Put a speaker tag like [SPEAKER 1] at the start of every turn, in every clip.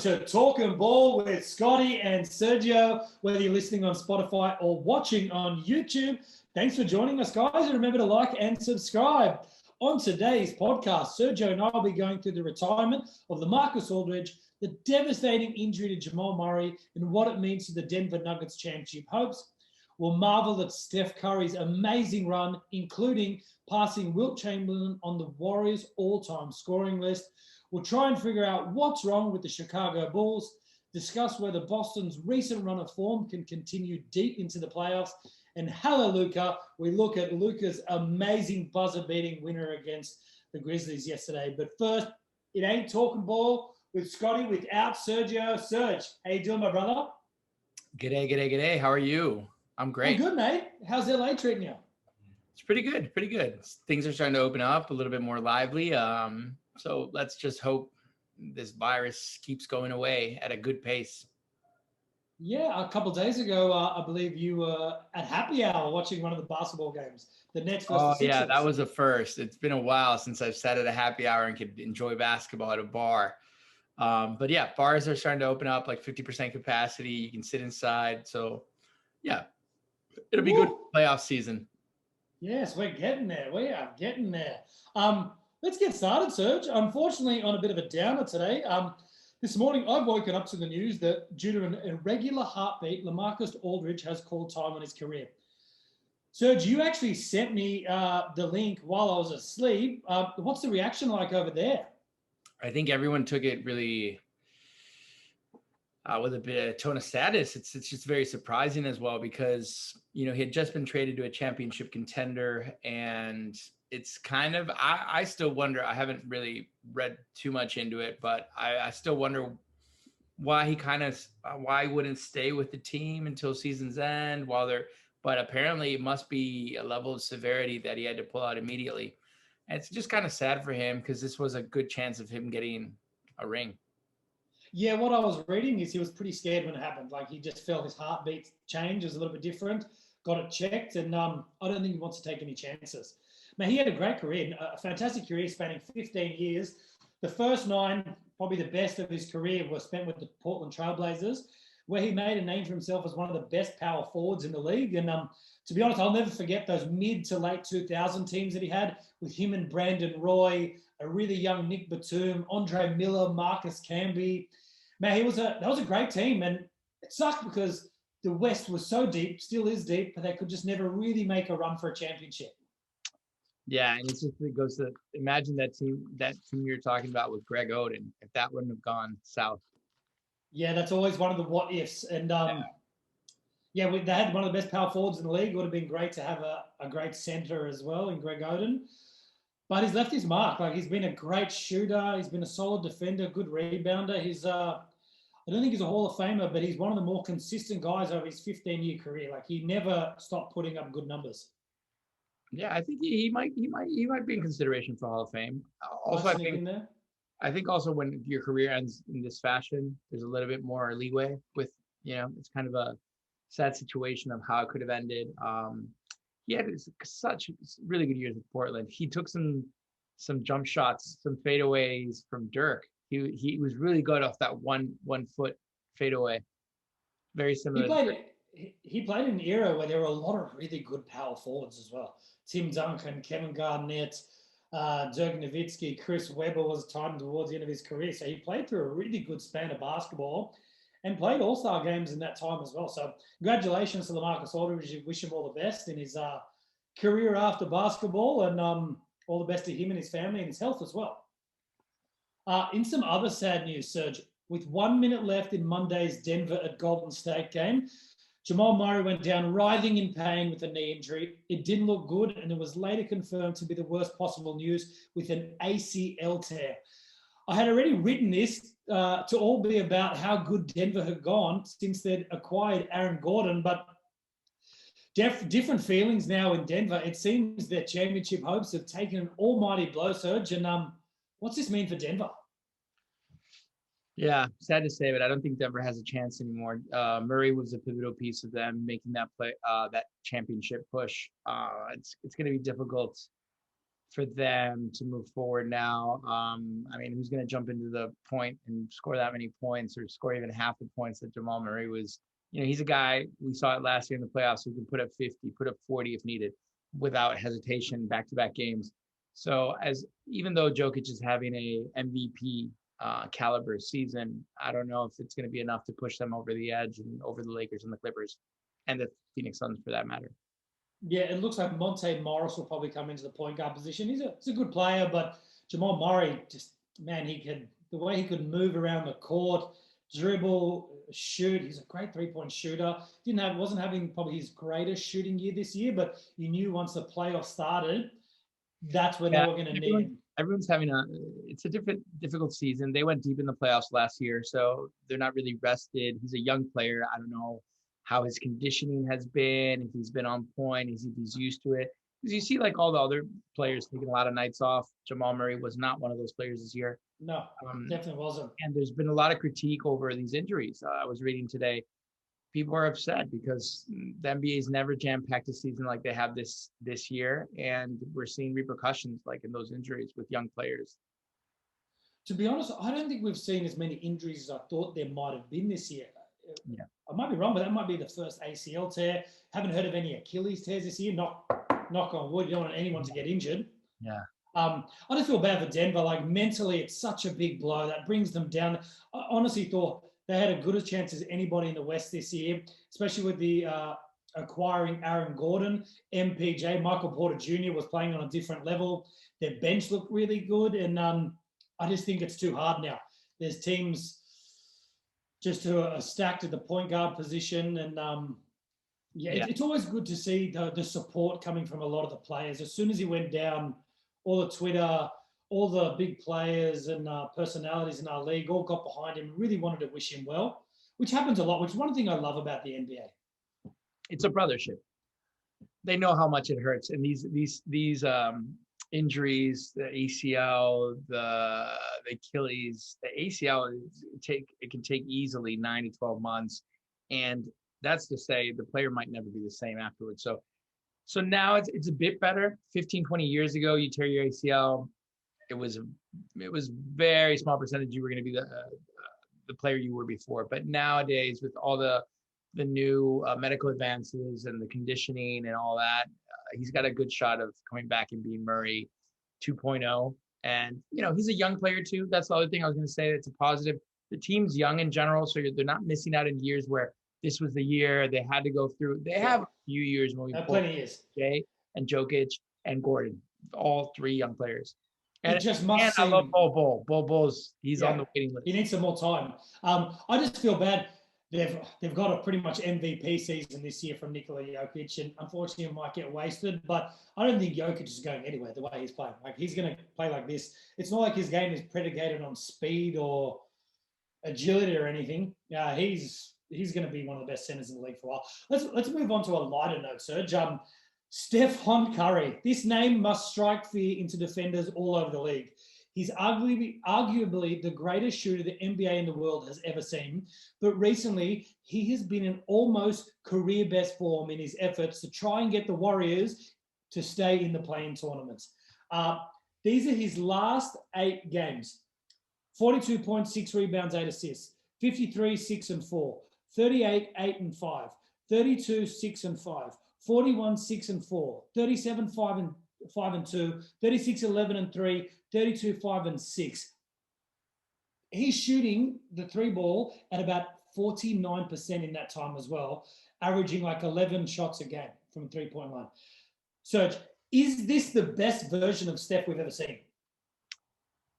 [SPEAKER 1] to Talking Ball with Scotty and Sergio. Whether you're listening on Spotify or watching on YouTube, thanks for joining us, guys. And remember to like and subscribe. On today's podcast, Sergio and I will be going through the retirement of LaMarcus Aldridge, the devastating injury to Jamaal Murray, and what it means to the Denver Nuggets championship hopes. We'll marvel at Steph Curry's amazing run, including passing Wilt Chamberlain on the Warriors' all-time scoring list. We'll try and figure out what's wrong with the Chicago Bulls, discuss whether Boston's recent run of form can continue deep into the playoffs, and hello, Luka. We look at Luka's amazing buzzer-beating winner against the Grizzlies yesterday. But first, it ain't Talking Ball with Scotty without Sergio. Serge, how you doing, my brother?
[SPEAKER 2] G'day. How are you? I'm great.
[SPEAKER 1] I'm good, mate. How's LA treating you?
[SPEAKER 2] It's pretty good. Things are starting to open up a little bit more lively. So let's just hope this virus keeps going away at a good pace.
[SPEAKER 1] Yeah, a couple of days ago, I believe you were at happy hour watching one of the basketball games. The Nets versus the Sixers.
[SPEAKER 2] Yeah, that was a first. It's been a while since I've sat at a happy hour and could enjoy basketball at a bar. But yeah, bars are starting to open up, like 50% capacity. You can sit inside. So yeah, it'll be good playoff season.
[SPEAKER 1] Yes, we're getting there. We are getting there. Let's get started, Serge. Unfortunately, on a bit of a downer today. This morning, I've woken up to the news that due to an irregular heartbeat, LaMarcus Aldridge has called time on his career. Serge, you actually sent me the link while I was asleep. What's the reaction like over there?
[SPEAKER 2] I think everyone took it really with a bit of tone of sadness. It's just very surprising as well because, he had just been traded to a championship contender, and it's kind of, I still wonder, I haven't really read too much into it, but I still wonder why he wouldn't stay with the team until season's end but apparently it must be a level of severity that he had to pull out immediately. And it's just kind of sad for him because this was a good chance of him getting a ring.
[SPEAKER 1] Yeah, what I was reading is he was pretty scared when it happened. Like he just felt his heartbeat change. It was a little bit different. Got it checked, and I don't think he wants to take any chances. Man, he had a great career, a fantastic career spanning 15 years. The first 9, probably the best of his career, were spent with the Portland Trailblazers, where he made a name for himself as one of the best power forwards in the league. And to be honest, I'll never forget those mid to late 2000 teams that he had with him and Brandon Roy, a really young Nick Batum, Andre Miller, Marcus Camby. Man, that was a great team. And it sucked because the West was so deep, still is deep, but they could just never really make a run for a championship.
[SPEAKER 2] Yeah, and it goes to imagine that team you're talking about with Greg Oden, if that wouldn't have gone south.
[SPEAKER 1] Yeah, that's always one of the what ifs. And they had one of the best power forwards in the league. It would have been great to have a great center as well in Greg Oden. But he's left his mark. Like he's been a great shooter. He's been a solid defender, good rebounder. I don't think he's a Hall of Famer, but he's one of the more consistent guys over his 15-year career. Like he never stopped putting up good numbers.
[SPEAKER 2] Yeah, I think he might be in consideration for Hall of Fame. Also, I think also when your career ends in this fashion, there's a little bit more leeway with, it's kind of a sad situation of how it could have ended. He had such really good years with Portland. He took some jump shots, some fadeaways from Dirk. He was really good off that one foot fadeaway. Very similar.
[SPEAKER 1] He played in an era where there were a lot of really good power forwards as well. Tim Duncan, Kevin Garnett, Dirk Nowitzki, Chris Webber was timed towards the end of his career. So he played through a really good span of basketball and played all-star games in that time as well. So congratulations to LaMarcus Aldridge. We wish him all the best in his career after basketball, and all the best to him and his family and his health as well. In some other sad news, Serge, with 1 minute left in Monday's Denver at Golden State game, Jamal Murray went down writhing in pain with a knee injury. It didn't look good, and it was later confirmed to be the worst possible news with an ACL tear. I had already written this to all be about how good Denver had gone since they'd acquired Aaron Gordon, but different feelings now in Denver. It seems their championship hopes have taken an almighty blow, Serge, and what's this mean for Denver?
[SPEAKER 2] Yeah, sad to say, but I don't think Denver has a chance anymore. Murray was a pivotal piece of them making that play, that championship push. It's going to be difficult for them to move forward now. I mean, who's going to jump into the point and score that many points or score even half the points that Jamal Murray was? You know, he's a guy, we saw it last year in the playoffs, who can put up 50, put up 40 if needed without hesitation, back-to-back games. So even though Jokic is having a MVP caliber season, I don't know if it's going to be enough to push them over the edge and over the Lakers and the Clippers and the Phoenix Suns for that matter.
[SPEAKER 1] Yeah, it looks like Monte Morris will probably come into the point guard position. He's a good player, but Jamal Murray, just, man, the way he could move around the court, dribble, shoot. He's a great three-point shooter. Wasn't having probably his greatest shooting year this year, but you knew once the playoffs started, that's when they were going to need him.
[SPEAKER 2] Everyone's having it's a difficult season. They went deep in the playoffs last year, so they're not really rested. He's a young player. I don't know how his conditioning has been, if he's been on point, if he's used to it. Because you see, like all the other players taking a lot of nights off. Jamal Murray was not one of those players this year.
[SPEAKER 1] No, definitely wasn't.
[SPEAKER 2] And there's been a lot of critique over these injuries. I was reading today. People are upset because the NBA's never jam-packed a season like they have this year, and we're seeing repercussions like in those injuries with young players.
[SPEAKER 1] To be honest, I don't think we've seen as many injuries as I thought there might have been this year.
[SPEAKER 2] Yeah,
[SPEAKER 1] I might be wrong, but that might be the first ACL tear. Haven't heard of any Achilles tears this year. Knock on wood. You don't want anyone to get injured.
[SPEAKER 2] Yeah.
[SPEAKER 1] I just feel bad for Denver. Like mentally, it's such a big blow that brings them down. I honestly thought they had as good a chance as anybody in the West this year, especially with the acquiring Aaron Gordon, MPJ. Michael Porter Jr. was playing on a different level. Their bench looked really good, and I just think it's too hard now. There's teams just who are stacked at the point guard position, and it's always good to see the support coming from a lot of the players. As soon as he went down, all the Twitter, all the big players and personalities in our league all got behind him, really wanted to wish him well, which happens a lot, which is one thing I love about the NBA.
[SPEAKER 2] It's a brothership. They know how much it hurts. And these injuries, the ACL, the Achilles, the ACL, it can take easily 9 to 12 months. And that's to say the player might never be the same afterwards. So now it's a bit better. 15, 20 years ago, you tear your ACL, it was very small percentage you were going to be the player you were before. But nowadays, with all the new medical advances and the conditioning and all that, he's got a good shot of coming back and being Murray 2.0. And, he's a young player too. That's the other thing I was going to say. It's a positive. The team's young in general, so they're not missing out in years where this was the year they had to go through. They have a few years when we
[SPEAKER 1] plenty of years.
[SPEAKER 2] Jay and Jokic and Gordon, all three young players. And
[SPEAKER 1] I
[SPEAKER 2] love Bol Bol's. He's on the waiting list.
[SPEAKER 1] He needs some more time. I just feel bad. They've got a pretty much MVP season this year from Nikola Jokic, and unfortunately it might get wasted. But I don't think Jokic is going anywhere the way he's playing. Like, he's going to play like this. It's not like his game is predicated on speed or agility or anything. He's going to be one of the best centers in the league for a while. Let's move on to a lighter note, Serge. Steph Curry. This name must strike fear into defenders all over the league. He's arguably the greatest shooter the NBA in the world has ever seen. But recently, he has been in almost career best form in his efforts to try and get the Warriors to stay in the play-in tournaments. These are his last 8 games. 42 points, 6 rebounds, 8 assists. 53, 6 and 4. 38, 8 and 5. 32, 6 and 5. 41, 6 and 4. 37, 5 and 2. 36, 11 and 3. 32, 5 and 6. He's shooting the 3 ball at about 49% in that time as well, averaging like 11 shots a game from 3-point line. Serge, is this the best version of Steph we've ever seen?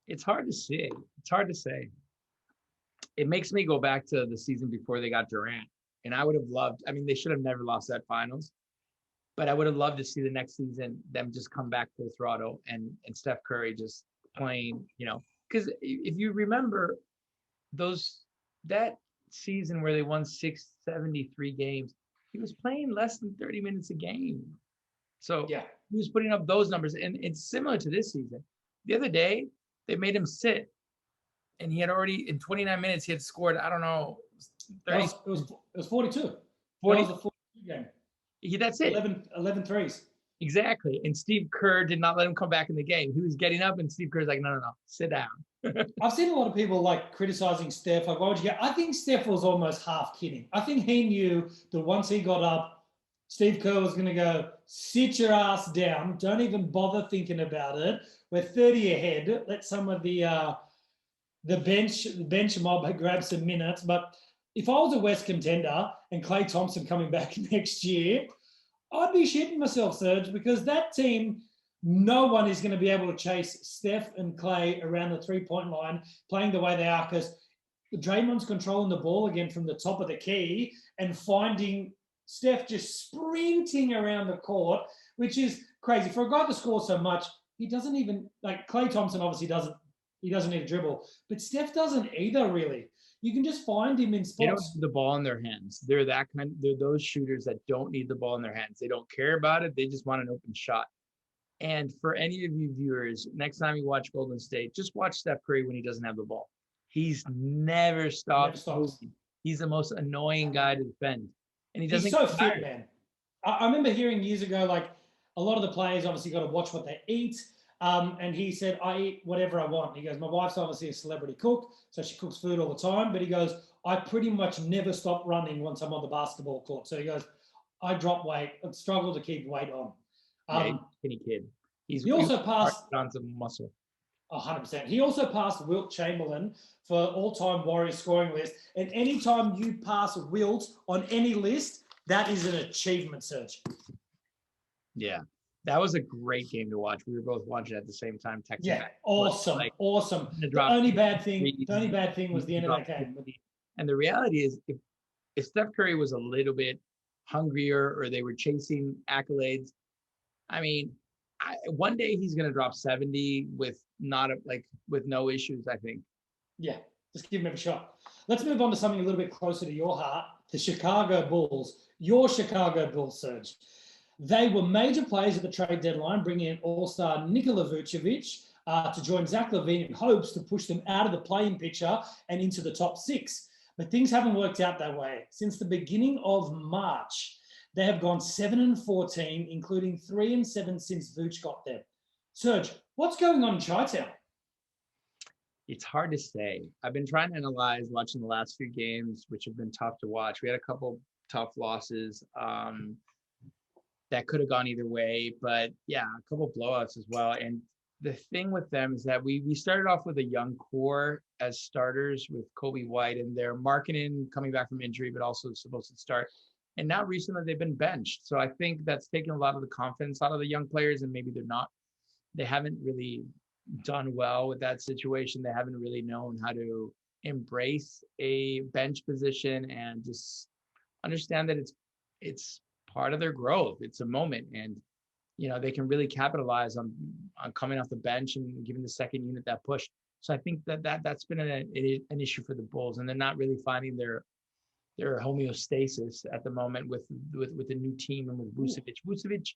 [SPEAKER 2] It's hard to say. It makes me go back to the season before they got Durant. And I would have loved, they should have never lost that finals. But I would have loved to see the next season them just come back full throttle and Steph Curry just playing, because if you remember that season where they won 673 games, he was playing less than 30 minutes a game. So he was putting up those numbers. And it's similar to this season. The other day, they made him sit. And he had already, in 29 minutes, he had scored, I don't know, 30.
[SPEAKER 1] It was 42.
[SPEAKER 2] 40.
[SPEAKER 1] That was the 42 game.
[SPEAKER 2] That's it.
[SPEAKER 1] 11 threes.
[SPEAKER 2] Exactly. And Steve Kerr did not let him come back in the game. He was getting up, and Steve Kerr's like, no, sit down.
[SPEAKER 1] I've seen a lot of people like criticizing Steph. Like, why would you get? I think Steph was almost half kidding. I think he knew that once he got up, Steve Kerr was going to go, sit your ass down. Don't even bother thinking about it. We're 30 ahead. Let some of the bench mob grab some minutes. But if I was a West contender and Klay Thompson coming back next year, I'd be shitting myself, Serge, because that team, no one is going to be able to chase Steph and Klay around the three-point line playing the way they are, because Draymond's controlling the ball again from the top of the key and finding Steph just sprinting around the court, which is crazy. For a guy to score so much, he doesn't even, like Klay Thompson obviously doesn't need a dribble, but Steph doesn't either, really. You can just find him in spots.
[SPEAKER 2] They don't need the ball in their hands. They're those shooters that don't need the ball in their hands. They don't care about it. They just want an open shot. And for any of you viewers, next time you watch Golden State, just watch Steph Curry when he doesn't have the ball. He's never stopped. He's the most annoying guy to defend. And he doesn't.
[SPEAKER 1] He's so fit, man. I remember hearing years ago, like, a lot of the players obviously got to watch what they eat. And he said, I eat whatever I want. He goes, my wife's obviously a celebrity cook, so she cooks food all the time. But he goes, I pretty much never stop running once I'm on the basketball court. So he goes, I drop weight and struggle to keep weight on.
[SPEAKER 2] He's a skinny kid.
[SPEAKER 1] He also passed
[SPEAKER 2] on some muscle.
[SPEAKER 1] 100%. He also passed Wilt Chamberlain for all-time Warriors scoring list. And anytime you pass Wilt on any list, that is an achievement, Serge.
[SPEAKER 2] Yeah. That was a great game to watch. We were both watching at the same time.
[SPEAKER 1] Yeah, awesome, awesome. The only bad thing was the end of that game.
[SPEAKER 2] And the reality is, if Steph Curry was a little bit hungrier or they were chasing accolades, I mean, one day he's going to drop 70 with no issues, I think.
[SPEAKER 1] Yeah, just give him a shot. Let's move on to something a little bit closer to your heart, the Chicago Bulls. Your Chicago Bulls, Serge. They were major players at the trade deadline, bringing in all-star Nikola Vucevic to join Zach LaVine in hopes to push them out of the play-in picture and into the top six. But things haven't worked out that way. Since the beginning of March, they have gone 7-14, including 3-7 since Vooch got there. Serge, what's going on in Chi-Town?
[SPEAKER 2] It's hard to say. I've been trying to analyze watching the last few games, which have been tough to watch. We had a couple tough losses. That could have gone either way, but yeah, a couple blowouts as well. And the thing with them is that we started off with a young core as starters with Kobe White, and they're marketing coming back from injury, but also supposed to start. And now recently they've been benched. So I think that's taken a lot of the confidence out of the young players, and maybe they haven't really done well with that situation. They haven't really known how to embrace a bench position and just understand that it's part of their growth. It's a moment, and they can really capitalize on coming off the bench and giving the second unit that push. So I think that's been an issue for the Bulls, and they're not really finding their homeostasis at the moment with the new team and with Vucevic. Vucevic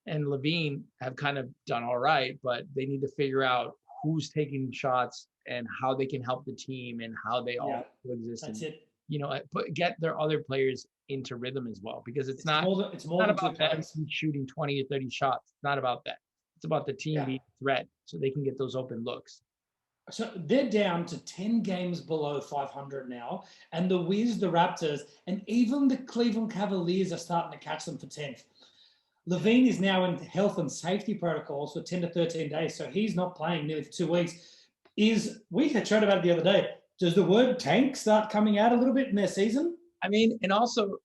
[SPEAKER 2] and LaVine have kind of done all right, but they need to figure out who's taking shots and how they can help the team and how they all coexist.
[SPEAKER 1] That's
[SPEAKER 2] and,
[SPEAKER 1] it.
[SPEAKER 2] Get their other players into rhythm as well, because it's not about them shooting 20 or 30 shots. It's not about that. It's about the team being a threat so they can get those open looks.
[SPEAKER 1] So they're down to 10 games below 500 now, and the Wiz, the Raptors, and even the Cleveland Cavaliers are starting to catch them for 10th. LaVine is now in health and safety protocols for 10 to 13 days, so he's not playing nearly for 2 weeks. We had chatted about it the other day. Does the word tank start coming out a little bit in their season?
[SPEAKER 2] I mean, and also,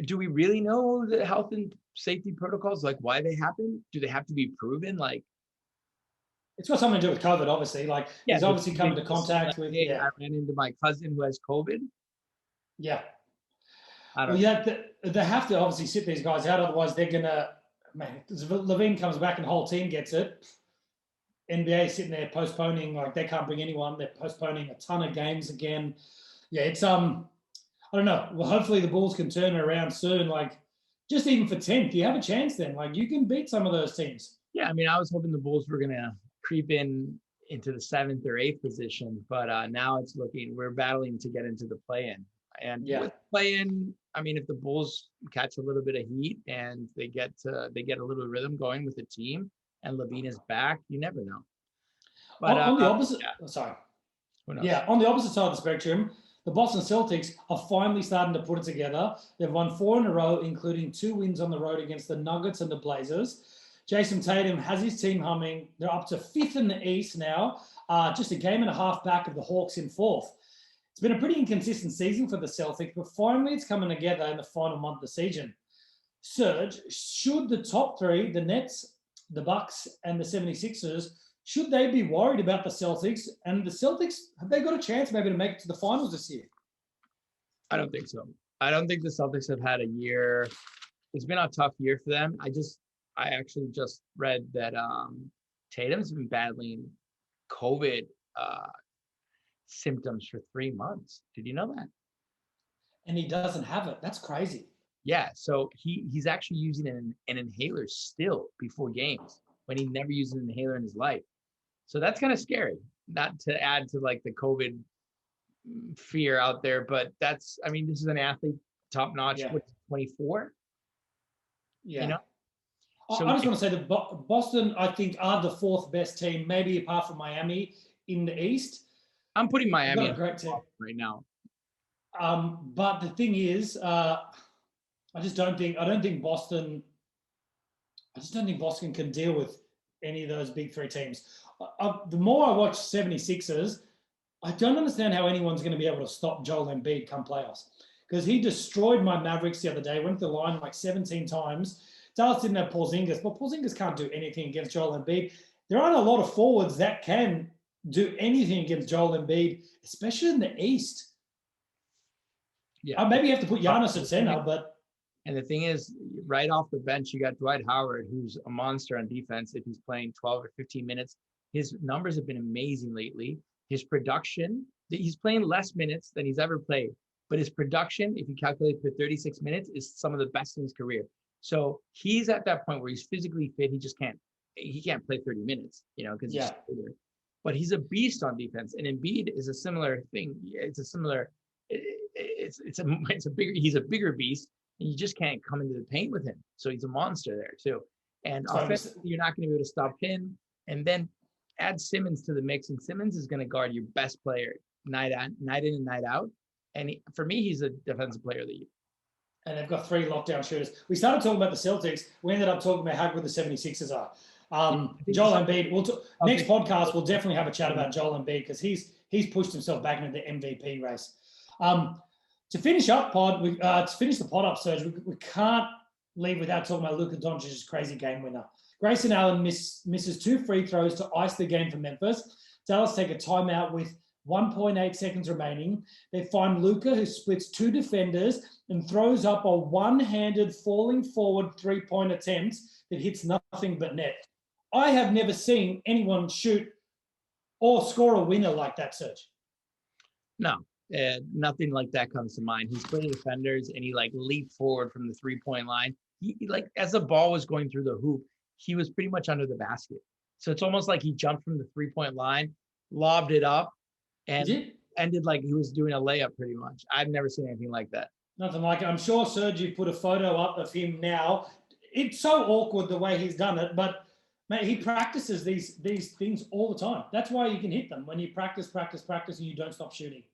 [SPEAKER 2] do we really know the health and safety protocols, like why they happen? Do they have to be proven? Like,
[SPEAKER 1] it's got something to do with COVID, obviously. Like, he's obviously come into contact with.
[SPEAKER 2] I ran into my cousin who has COVID.
[SPEAKER 1] Yeah. They have to obviously sit these guys out, otherwise they're gonna. Man, LaVine comes back and the whole team gets it. NBA sitting there postponing, like they can't bring anyone. They're postponing a ton of games again. Yeah, it's I don't know. Well, hopefully the Bulls can turn it around soon. Like, just even for 10th, you have a chance then. Like, you can beat some of those teams.
[SPEAKER 2] Yeah, I mean, I was hoping the Bulls were gonna creep into the 7th or 8th position, but now it's looking, we're battling to get into the play-in. And with play-in, I mean, if the Bulls catch a little bit of heat and they get a little rhythm going with the team, and Levine is back, you never know. But
[SPEAKER 1] On the opposite,
[SPEAKER 2] yeah,
[SPEAKER 1] sorry.
[SPEAKER 2] who knows?
[SPEAKER 1] Yeah, on the opposite side of the spectrum, the Boston Celtics are finally starting to put it together. They've won 4 in a row, including 2 wins on the road against the Nuggets and the Blazers. Jason Tatum has his team humming. They're up to 5th in the East now, just a game and a half back of the Hawks in 4th. It's been a pretty inconsistent season for the Celtics, but finally it's coming together in the final month of the season. Serge, should the top 3, the Nets, the Bucks, and the 76ers, should they be worried about the Celtics? And the Celtics, have they got a chance maybe to make it to the finals this year?
[SPEAKER 2] I don't think so. I don't think the Celtics have had a year. It's been a tough year for them. I actually just read that Tatum's been battling COVID symptoms for 3 months. Did you know that?
[SPEAKER 1] And he doesn't have it. That's crazy.
[SPEAKER 2] Yeah. So he's actually using an inhaler still before games when he never used an inhaler in his life. So that's kind of scary, not to add to like the COVID fear out there, but this is an athlete, top notch,
[SPEAKER 1] Yeah.
[SPEAKER 2] 24.
[SPEAKER 1] Yeah.
[SPEAKER 2] You know?
[SPEAKER 1] So I just want to say that Boston, I think, are the 4th best team, maybe apart from Miami in the East.
[SPEAKER 2] I'm putting Miami
[SPEAKER 1] a great team
[SPEAKER 2] right now.
[SPEAKER 1] But the thing is, I don't think Boston can deal with any of those big 3 teams. The more I watch 76ers, I don't understand how anyone's going to be able to stop Joel Embiid come playoffs, because he destroyed my Mavericks the other day, went to the line like 17 times. Dallas didn't have Porzingis, but Porzingis can't do anything against Joel Embiid. There aren't a lot of forwards that can do anything against Joel Embiid, especially in the East.
[SPEAKER 2] Yeah,
[SPEAKER 1] maybe you have to put Giannis at center, but...
[SPEAKER 2] And the thing is, right off the bench, you got Dwight Howard, who's a monster on defense. If he's playing 12 or 15 minutes, his numbers have been amazing lately. His production, he's playing less minutes than he's ever played, but his production, if you calculate for 36 minutes, is some of the best in his career. So he's at that point where he's physically fit. He just can't play 30 minutes, because he's older. But he's a beast on defense. And Embiid is a similar thing. He's a bigger beast, and you just can't come into the paint with him. So he's a monster there too. And offensively, you're not going to be able to stop him. And then add Simmons to the mix, and Simmons is going to guard your best player night in and night out. And for me, he's a defensive player of the year.
[SPEAKER 1] And they've got 3 lockdown shooters. We started talking about the Celtics. We ended up talking about how good the 76ers are. Joel Embiid. Next podcast, we'll definitely have a chat about Joel Embiid, because he's pushed himself back into the MVP race. To finish the pod up, Serge, we can't leave without talking about Luka Doncic's crazy game winner. Grayson Allen misses 2 free throws to ice the game for Memphis. Dallas take a timeout with 1.8 seconds remaining. They find Luka, who splits 2 defenders and throws up a one-handed falling forward 3-point attempt that hits nothing but net. I have never seen anyone shoot or score a winner like that, Serge.
[SPEAKER 2] No, nothing like that comes to mind. He split defenders and he leaped forward from the 3-point line. He as the ball was going through the hoop, he was pretty much under the basket. So it's almost like he jumped from the 3-point line, lobbed it up, and ended like he was doing a layup pretty much. I've never seen anything like that.
[SPEAKER 1] Nothing like it. I'm sure Serge put a photo up of him now. It's so awkward the way he's done it, but mate, he practices these things all the time. That's why you can hit them, when you practice, and you don't stop shooting.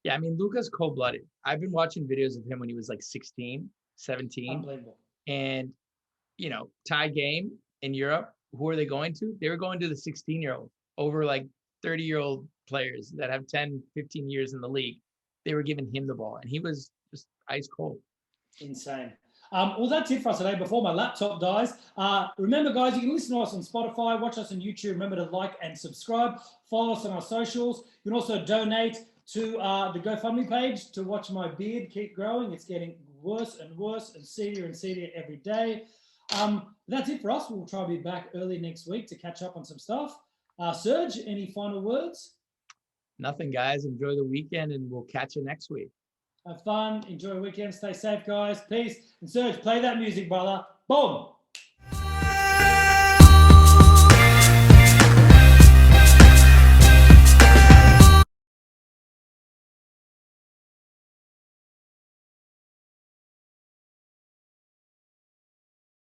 [SPEAKER 2] Yeah, I mean, Luka's cold-blooded. I've been watching videos of him when he was 16, 17.
[SPEAKER 1] Unbelievable.
[SPEAKER 2] And, tie game in Europe, who are they going to? They were going to the 16-year-old over 30-year-old players that have 10, 15 years in the league. They were giving him the ball, and he was just ice cold.
[SPEAKER 1] Insane. Well, that's it for us today before my laptop dies. Remember, guys, you can listen to us on Spotify, watch us on YouTube. Remember to like and subscribe. Follow us on our socials. You can also donate to the GoFundMe page to watch my beard keep growing. It's getting worse and seedier every day. That's it for us. We'll try to be back early next week to catch up on some stuff. Serge, any final words?
[SPEAKER 2] Nothing, guys. Enjoy the weekend, and we'll catch you next week.
[SPEAKER 1] Have fun. Enjoy the weekend. Stay safe, guys. Peace. And Serge, play that music, brother. Boom.